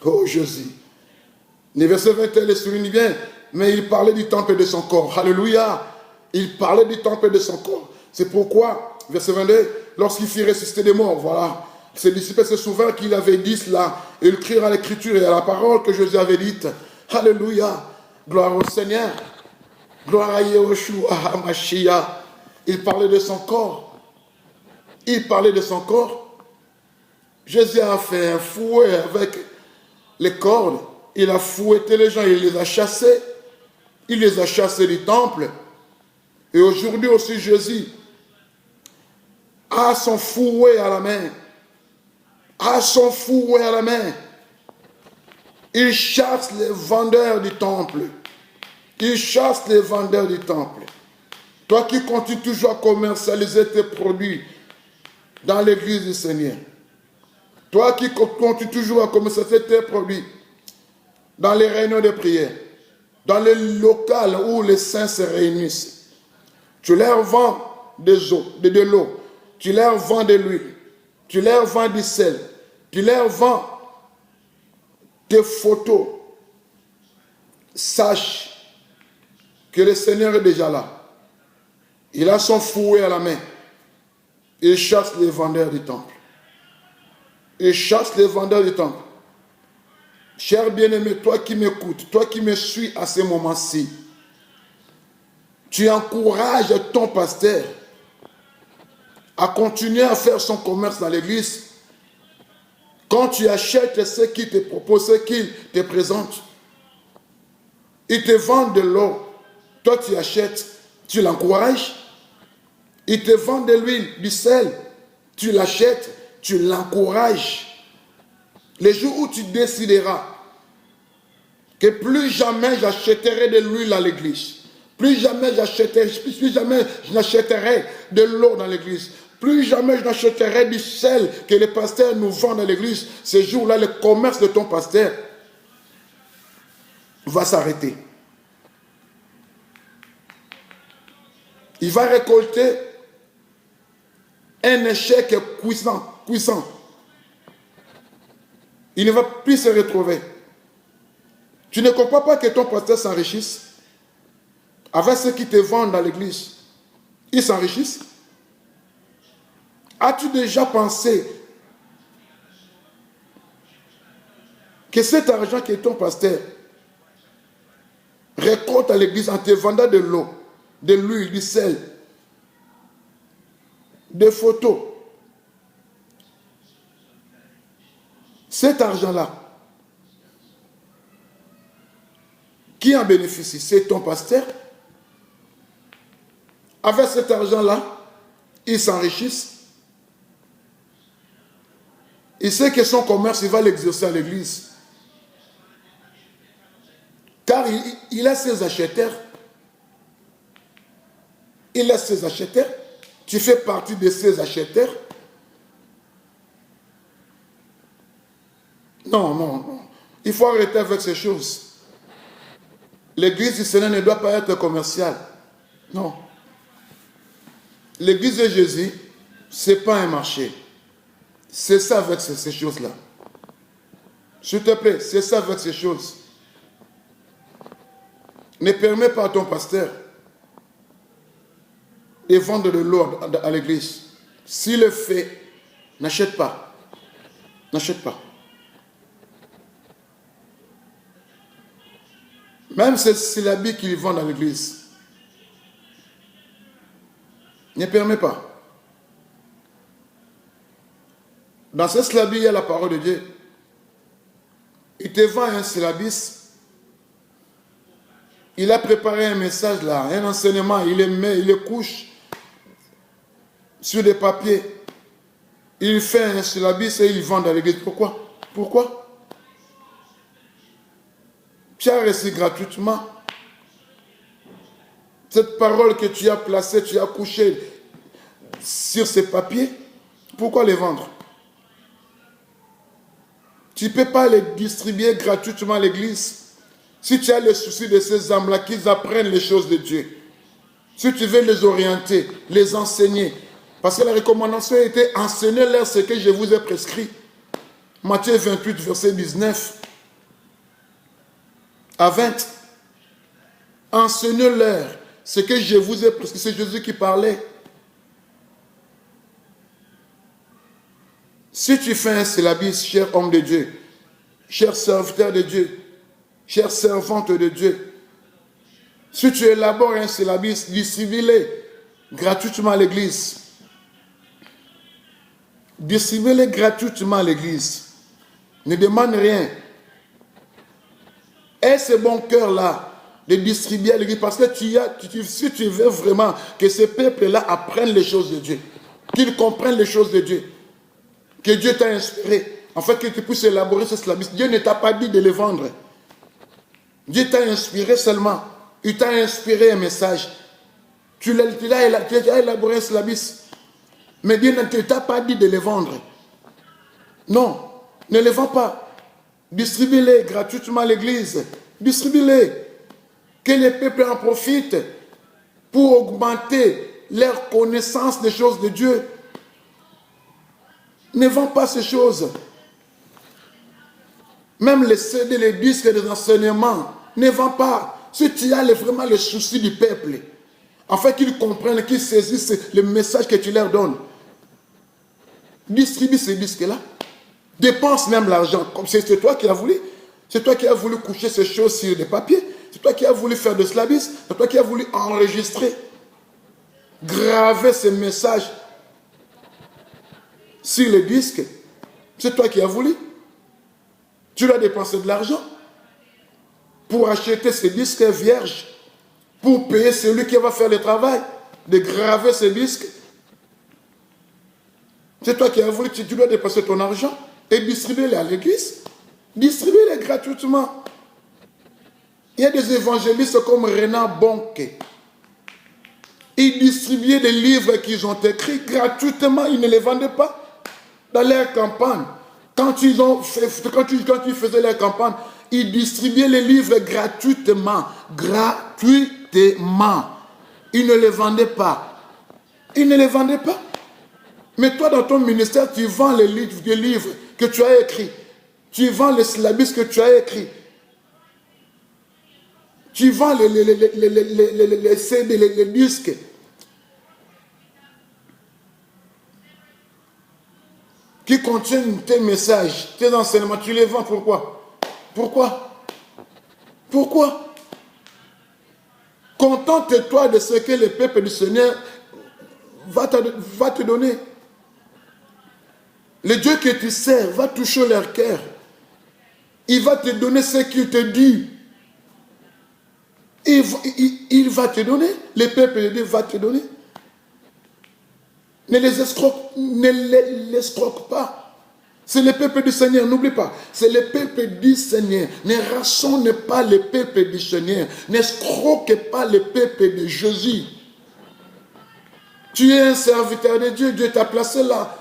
Oh Jésus. Le verset 21 le souligne bien, mais il parlait du temple de son corps. Alléluia. Il parlait du temple de son corps. C'est pourquoi, verset 22, lorsqu'il fut ressuscité des morts, voilà, ses disciples se souviennent qu'il avait dit cela, et ils crurent à l'écriture et à la parole que Jésus avait dite. Alléluia. Gloire au Seigneur. Gloire à Yahushua, à Mashiach. Il parlait de son corps. Il parlait de son corps. Jésus a fait un fouet avec les cordes. Il a fouetté les gens, il les a chassés. Il les a chassés du temple. Et aujourd'hui aussi, Jésus a son fouet à la main. A son fouet à la main. Il chasse les vendeurs du temple. Il chasse les vendeurs du temple. Toi qui continues toujours à commercialiser tes produits dans l'église du Seigneur. Toi qui continues toujours à commercialiser tes produits dans les réunions de prière, dans les locales où les saints se réunissent. Tu leur vends de l'eau, tu leur vends de l'huile, tu leur vends du sel, tu leur vends des photos. Sache que le Seigneur est déjà là. Il a son fouet à la main. Il chasse les vendeurs du temple. Il chasse les vendeurs du temple. Cher bien-aimé, toi qui m'écoutes, toi qui me suis à ce moment-ci, tu encourages ton pasteur à continuer à faire son commerce dans l'église. Quand tu achètes ce qu'il te propose, ce qu'il te présente, il te vend de l'eau, toi tu achètes, tu l'encourages. Il te vend de l'huile, du sel, tu l'achètes, tu l'encourages. Les jours où tu décideras que plus jamais j'achèterai de l'huile à l'église, plus jamais je n'achèterai de l'eau dans l'église, plus jamais je n'achèterai du sel que les pasteurs nous vendent dans l'église, ce jour-là, le commerce de ton pasteur va s'arrêter. Il va récolter un échec cuisant. Il ne va plus se retrouver. Tu ne comprends pas que ton pasteur s'enrichisse avec ceux qui te vendent dans l'église. Ils s'enrichissent. As-tu déjà pensé que cet argent que ton pasteur récolte à l'église en te vendant de l'eau, de l'huile, du sel, des photos, cet argent-là, qui en bénéficie? C'est ton pasteur. Avec cet argent-là, ils s'enrichissent. Il sait que son commerce, il va l'exercer à l'église. Car il a ses acheteurs. Il a ses acheteurs. Tu fais partie de ses acheteurs. Non. Il faut arrêter avec ces choses. L'église du Seigneur ne doit pas être commerciale. Non. L'église de Jésus, ce n'est pas un marché. C'est ça avec ces choses-là. S'il te plaît, c'est ça avec ces choses. Ne permets pas à ton pasteur de vendre de l'eau à l'église. S'il le fait, n'achète pas. N'achète pas. Même si c'est l'habit qu'il vend dans l'église. Ne permet pas. Dans ce syllabis, il y a la parole de Dieu. Il te vend un syllabis. Il a préparé un message là, un enseignement. Il le met, il le couche sur des papiers. Il fait un syllabis et il vend dans l'église. Pourquoi? Pourquoi? Tu as reçu gratuitement cette parole que tu as placée, tu as couché sur ces papiers. Pourquoi les vendre? Tu ne peux pas les distribuer gratuitement à l'église. Si tu as le souci de ces âmes-là, qu'ils apprennent les choses de Dieu. Si tu veux les orienter, les enseigner. Parce que la recommandation était enseignez-leur ce que je vous ai prescrit. Matthieu 28, verset 19 à 20. Enseignez-leur ce que je vous ai prescrit. C'est Jésus qui parlait. Si tu fais un syllabis, cher homme de Dieu, cher serviteur de Dieu, chère servante de Dieu, si tu élabores un syllabis, distribue-le gratuitement à l'église. Distribue-le gratuitement à l'église. Ne demande rien. Aie ce bon cœur-là de distribuer à l'église parce que si tu veux vraiment que ce peuple-là apprenne les choses de Dieu, qu'ils comprennent les choses de Dieu, que Dieu t'a inspiré, en fait que tu puisses élaborer ce syllabis. Dieu ne t'a pas dit de les vendre. Dieu t'a inspiré seulement. Il t'a inspiré un message. Tu as élaboré un syllabis. Mais Dieu ne t'a pas dit de les vendre. Non, ne les vends pas. Distribue-les gratuitement à l'église. Distribue-les. Que les peuples en profitent pour augmenter leur connaissance des choses de Dieu. Ne vends pas ces choses. Même les CD, les disques des enseignements, ne vends pas. Si tu as vraiment le souci du peuple, afin qu'ils comprennent, qu'ils saisissent le message que tu leur donnes, distribue ces disques-là. Dépense même l'argent. Comme c'est toi qui as voulu. C'est toi qui as voulu coucher ces choses sur des papiers. C'est toi qui as voulu faire de syllabis. C'est toi qui as voulu enregistrer, graver ces messages sur les disques. C'est toi qui as voulu. Tu dois dépenser de l'argent pour acheter ces disques vierges, pour payer celui qui va faire le travail de graver ces disques. C'est toi qui as voulu, tu dois dépenser ton argent et distribuer-les à l'église. Distribuer-les gratuitement. Il y a des évangélistes comme Renan Bonke. Ils distribuaient des livres qu'ils ont écrits gratuitement, ils ne les vendaient pas dans leur campagne. Quand ils faisaient leur campagne, ils distribuaient les livres gratuitement. Gratuitement. Ils ne les vendaient pas. Ils ne les vendaient pas. Mais toi, dans ton ministère, tu vends les livres que tu as écrits. Tu vends les syllabis que tu as écrits. Tu vends les CD, les disques. Qui contiennent tes messages, tes enseignements, tu les vends. Pourquoi? Pourquoi? Contente-toi de ce que le peuple du Seigneur va te donner. Le Dieu que tu sers va toucher leur cœur. Il va te donner ce qu'il te dit. Il va te donner. Le peuple de Dieu va te donner. Ne les escroque pas. C'est le peuple du Seigneur, n'oublie pas. C'est le peuple du Seigneur. Ne rançonne pas le peuple du Seigneur. N'escroque pas le peuple de Jésus. Tu es un serviteur de Dieu. Dieu t'a placé là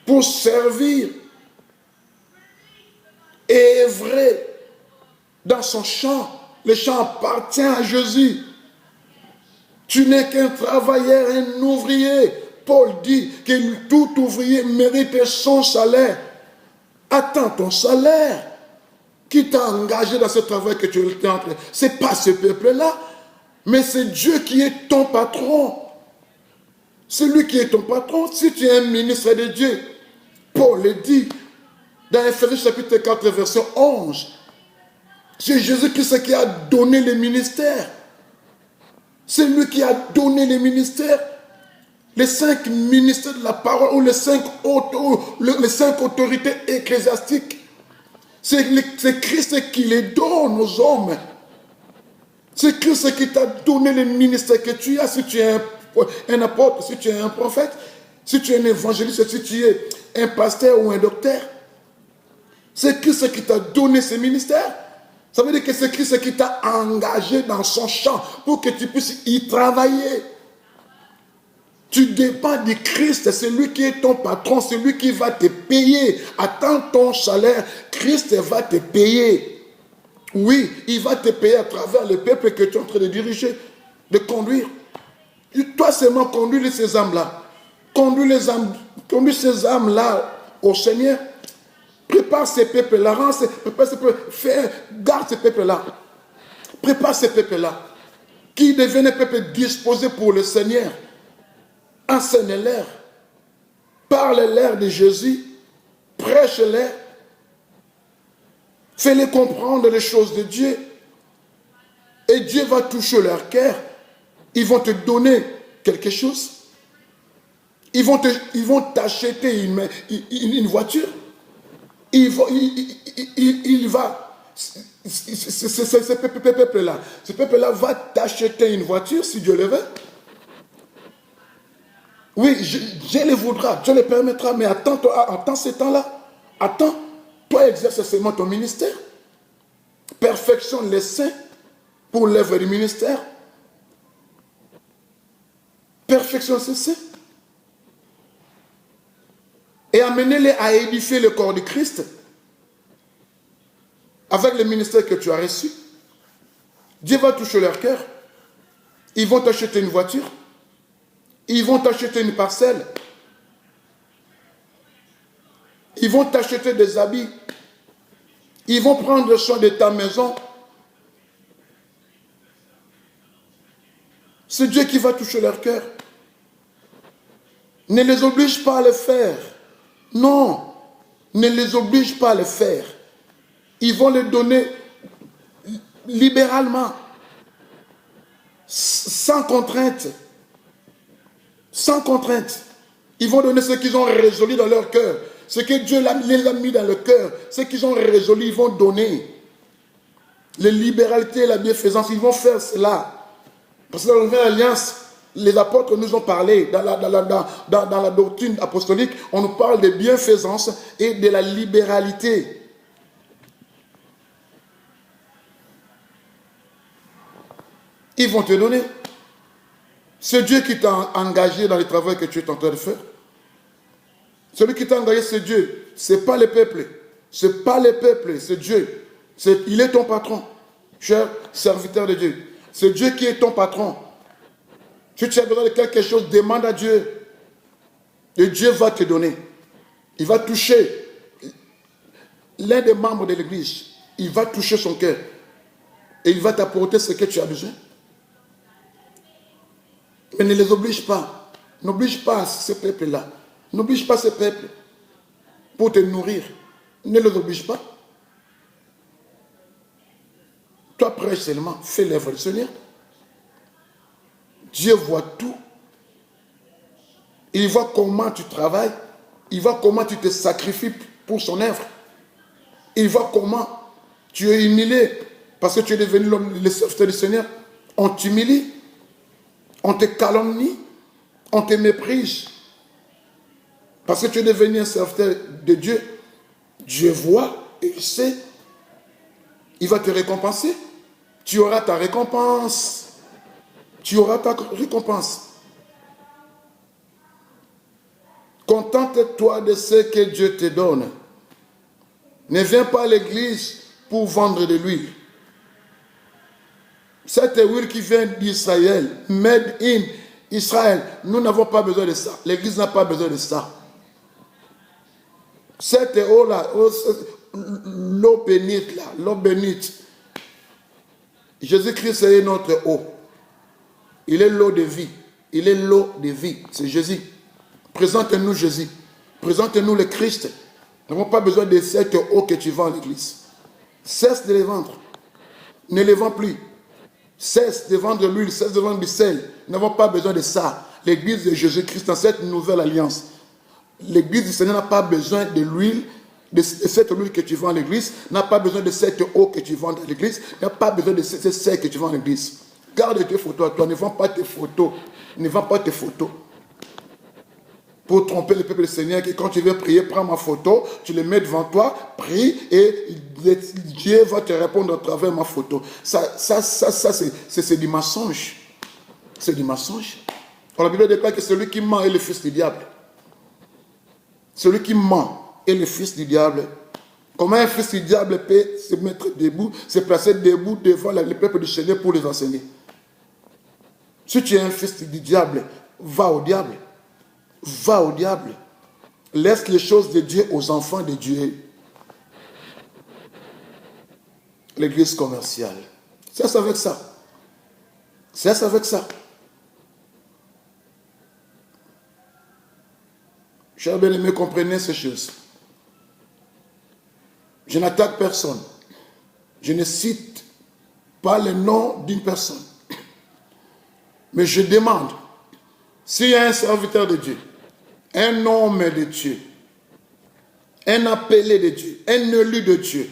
pour servir et œuvrer dans son champ. Le champ appartient à Jésus. Tu n'es qu'un travailleur, un ouvrier. Paul dit que tout ouvrier mérite son salaire. Attends ton salaire. Qui t'a engagé dans ce travail que tu es en train. Ce n'est pas ce peuple-là, mais c'est Dieu qui est ton patron. C'est lui qui est ton patron. Si tu es un ministre de Dieu, Paul le dit dans Éphésiens chapitre 4, verset 11. C'est Jésus-Christ qui a donné le ministère. C'est lui qui a donné les ministères, les 5 ministères de la parole ou les 5 autorités ecclésiastiques. C'est Christ qui les donne aux hommes. C'est Christ qui t'a donné les ministères que tu as. Si tu es un apôtre, si tu es un prophète, si tu es un évangéliste, si tu es un pasteur ou un docteur, c'est Christ qui t'a donné ces ministères. Ça veut dire que c'est Christ qui t'a engagé dans son champ pour que tu puisses y travailler. Tu dépends de Christ, c'est lui qui est ton patron, c'est lui qui va te payer. Attends ton salaire, Christ va te payer. Oui, il va te payer à travers le peuple que tu es en train de diriger, de conduire. Toi seulement conduis ces âmes-là. Conduis ces âmes-là au Seigneur. Prépare ces peuples-là, garde ces peuples-là. Prépare ces peuples-là. Qui deviennent des peuples disposés pour le Seigneur. Enseigne-leur. Parle-leur de Jésus. Prêche-leur. Fais-les comprendre les choses de Dieu. Et Dieu va toucher leur cœur. Ils vont te donner quelque chose. Ils vont t'acheter une voiture. Ce peuple-là va t'acheter une voiture si Dieu le veut. Oui, Dieu le voudra, Dieu le permettra, mais attends ce temps-là. Attends, toi exerce seulement ton ministère. Perfectionne les saints pour l'œuvre du ministère. Perfectionne ces saints. Et amenez-les à édifier le corps de Christ avec le ministère que tu as reçu. Dieu va toucher leur cœur. Ils vont t'acheter une voiture. Ils vont t'acheter une parcelle. Ils vont t'acheter des habits. Ils vont prendre soin de ta maison. C'est Dieu qui va toucher leur cœur. Ne les oblige pas à le faire. Non, ne les oblige pas à le faire. Ils vont le donner libéralement, sans contrainte. Sans contrainte. Ils vont donner ce qu'ils ont résolu dans leur cœur. Ce que Dieu les a mis dans le cœur. Ce qu'ils ont résolu, ils vont donner. La libéralité et la bienfaisance, ils vont faire cela. Parce que dans la Nouvelle Alliance, les apôtres nous ont parlé, dans la doctrine apostolique, on nous parle de bienfaisance et de la libéralité. Ils vont te donner. C'est Dieu qui t'a engagé dans les travaux que tu es en train de faire. Celui qui t'a engagé, c'est Dieu. Ce n'est pas le peuple. Ce n'est pas le peuple, c'est Dieu. Il est ton patron, cher serviteur de Dieu. C'est Dieu qui est ton patron. Si tu as besoin de quelque chose, demande à Dieu. Et Dieu va te donner. Il va toucher l'un des membres de l'église. Il va toucher son cœur. Et il va t'apporter ce que tu as besoin. Mais ne les oblige pas. N'oblige pas ce peuple-là. N'oblige pas ce peuple pour te nourrir. Ne les oblige pas. Toi, prêche seulement. Fais l'œuvre du Seigneur. Dieu voit tout. Il voit comment tu travailles. Il voit comment tu te sacrifies pour son œuvre. Il voit comment tu es humilié parce que tu es devenu le serviteur du Seigneur. On t'humilie. On te calomnie. On te méprise. Parce que tu es devenu un serviteur de Dieu. Dieu voit et il sait. Il va te récompenser. Tu auras ta récompense. Tu auras ta récompense. Contente-toi de ce que Dieu te donne. Ne viens pas à l'église pour vendre de l'huile. Cette huile qui vient d'Israël, made in Israël, nous n'avons pas besoin de ça. L'église n'a pas besoin de ça. Cette eau-là, l'eau bénite là, l'eau bénite. Jésus-Christ est notre eau. Il est l'eau de vie. Il est l'eau de vie. C'est Jésus. Présente-nous Jésus. Présente-nous le Christ. Nous n'avons pas besoin de cette eau que tu vends à l'église. Cesse de les vendre. Ne les vends plus. cesse de vendre l'huile, cesse de vendre du sel. Nous n'avons pas besoin de ça. L'église de Jésus-Christ dans cette nouvelle alliance. L'église du Seigneur n'a pas besoin de l'huile, de cette huile que tu vends à l'église, n'a pas besoin de cette eau que tu vends à l'église, n'a pas besoin de cette sel que tu vends à l'église. Garde tes photos à toi, ne vends pas tes photos. Ne vends pas tes photos. Pour tromper le peuple du Seigneur, que quand tu veux prier, prends ma photo, tu le mets devant toi, prie, et Dieu va te répondre à travers ma photo. Ça c'est du mensonge. C'est du mensonge. La Bible déclare que celui qui ment est le fils du diable. Celui qui ment est le fils du diable. Comment un fils du diable peut se mettre debout, se placer debout devant le peuple du Seigneur pour les enseigner? Si tu es un fils du diable, va au diable. Va au diable. Laisse les choses de Dieu aux enfants de Dieu. L'église commerciale. Cesse avec ça. Cesse avec ça. Chers bien-aimés, comprenez ces choses. Je n'attaque personne. Je ne cite pas le nom d'une personne. Mais je demande, s'il y a un serviteur de Dieu, un homme de Dieu, un appelé de Dieu, un élu de Dieu,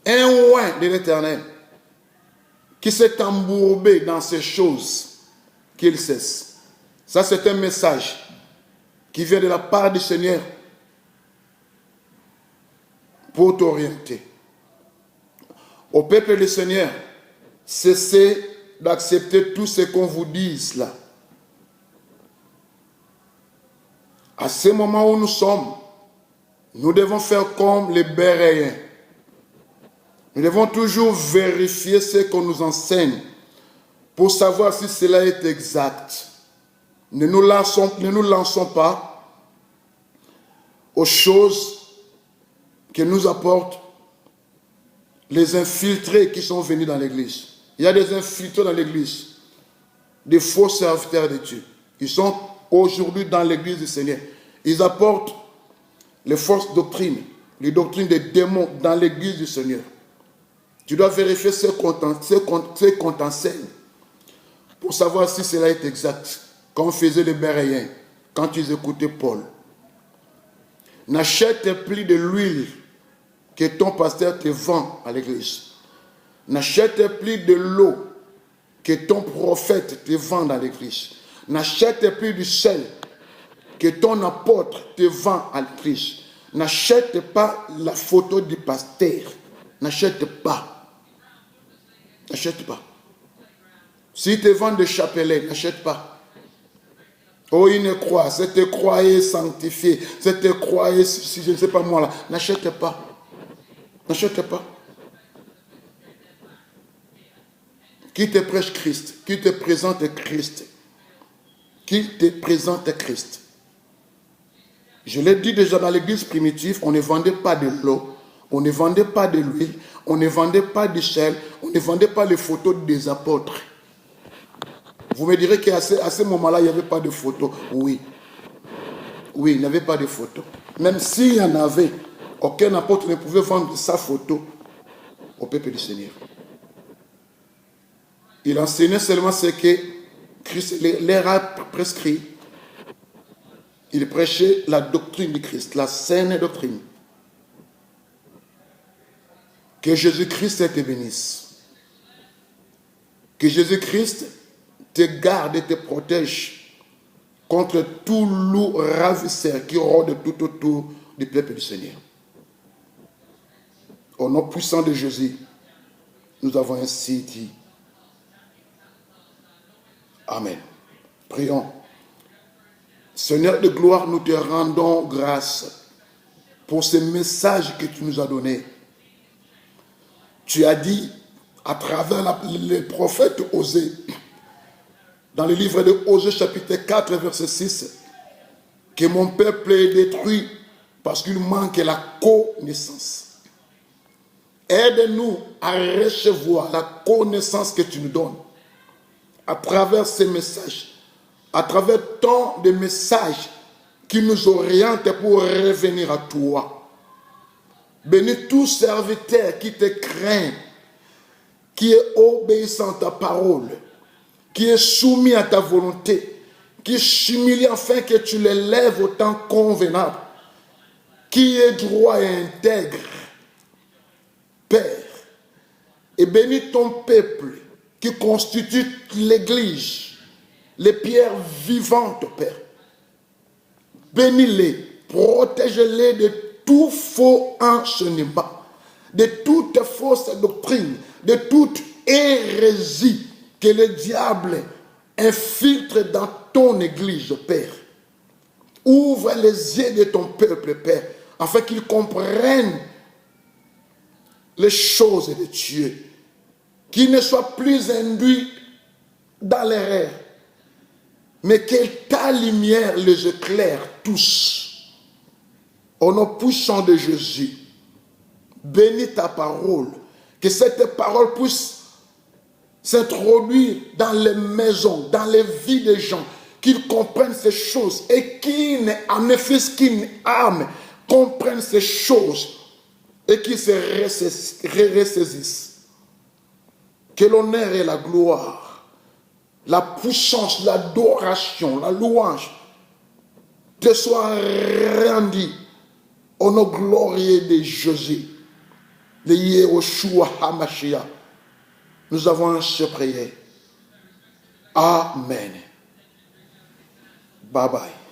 un oint de l'Éternel, qui s'est embourbé dans ces choses, qu'il cesse. Ça, c'est un message qui vient de la part du Seigneur pour t'orienter. Au peuple du Seigneur, cessez d'accepter tout ce qu'on vous dise là. À ce moment où nous sommes, nous devons faire comme les Béréens. Nous devons toujours vérifier ce qu'on nous enseigne pour savoir si cela est exact. Ne nous lançons pas aux choses que nous apportent les infiltrés qui sont venus dans l'église. Il y a des infiltrés dans l'église, des faux serviteurs de Dieu. Ils sont aujourd'hui dans l'église du Seigneur. Ils apportent les fausses doctrines, les doctrines des démons dans l'église du Seigneur. Tu dois vérifier ce qu'on t'enseigne pour savoir si cela est exact. Comme faisaient les Béréens quand ils écoutaient Paul. N'achète plus de l'huile que ton pasteur te vend à l'église. N'achète plus de l'eau que ton prophète te vend dans l'église. N'achète plus du sel que ton apôtre te vend à l'église. N'achète pas la photo du pasteur. N'achète pas. N'achète pas. S'il te vend des chapelets, n'achète pas. Oh, il ne croit, cette croix est sanctifiée, cette croix est, si je ne sais pas moi là, n'achète pas. N'achète pas. Qui te prêche Christ, qui te présente Christ, qui te présente Christ. Je l'ai dit déjà dans l'église primitive, on ne vendait pas de l'eau, on ne vendait pas de l'huile, on ne vendait pas du sel, on ne vendait pas les photos des apôtres. Vous me direz qu'à ce moment-là, il n'y avait pas de photos. Oui. Oui, il n'y avait pas de photos. Même s'il y en avait, aucun apôtre ne pouvait vendre sa photo au peuple du Seigneur. Il enseignait seulement ce que Christ leur a prescrit. Il prêchait la doctrine du Christ, la saine doctrine. Que Jésus-Christ te bénisse. Que Jésus-Christ te garde et te protège contre tout loup ravisseur qui rôde tout autour du peuple du Seigneur. Au nom puissant de Jésus, nous avons ainsi dit. Amen. Prions. Seigneur de gloire, nous te rendons grâce pour ce message que tu nous as donné. Tu as dit à travers les prophètes Osée, dans le livre de Osée chapitre 4 verset 6, que mon peuple est détruit parce qu'il manque la connaissance. Aide-nous à recevoir la connaissance que tu nous donnes à travers ces messages, à travers tant de messages qui nous orientent pour revenir à toi. Bénis tous serviteurs qui te craignent qui est obéissant à ta parole, qui est soumis à ta volonté, qui s'humilie afin que tu l'élèves au temps convenable, qui est droit et intègre, Père, et bénis ton peuple qui constitue l'Église, les pierres vivantes, Père. Bénis-les, protège-les de tout faux enseignement, de toute fausse doctrine, de toute hérésie que le diable infiltre dans ton Église, Père. Ouvre les yeux de ton peuple, Père, afin qu'ils comprennent les choses de Dieu, qu'ils ne soient plus induits dans l'erreur, mais que ta lumière les éclaire tous. Au nom puissant de Jésus, bénis ta parole, que cette parole puisse s'introduire dans les maisons, dans les vies des gens, qu'ils comprennent ces choses et qu'ils, en mes fils, qu'une âme comprennent ces choses et qu'ils se ressaisissent. Que l'honneur et la gloire, la puissance, l'adoration, la louange te soient rendus au nom glorieux de Jésus, de Yehoshua HaMashiach. Nous avons ainsi prié. Amen. Bye bye.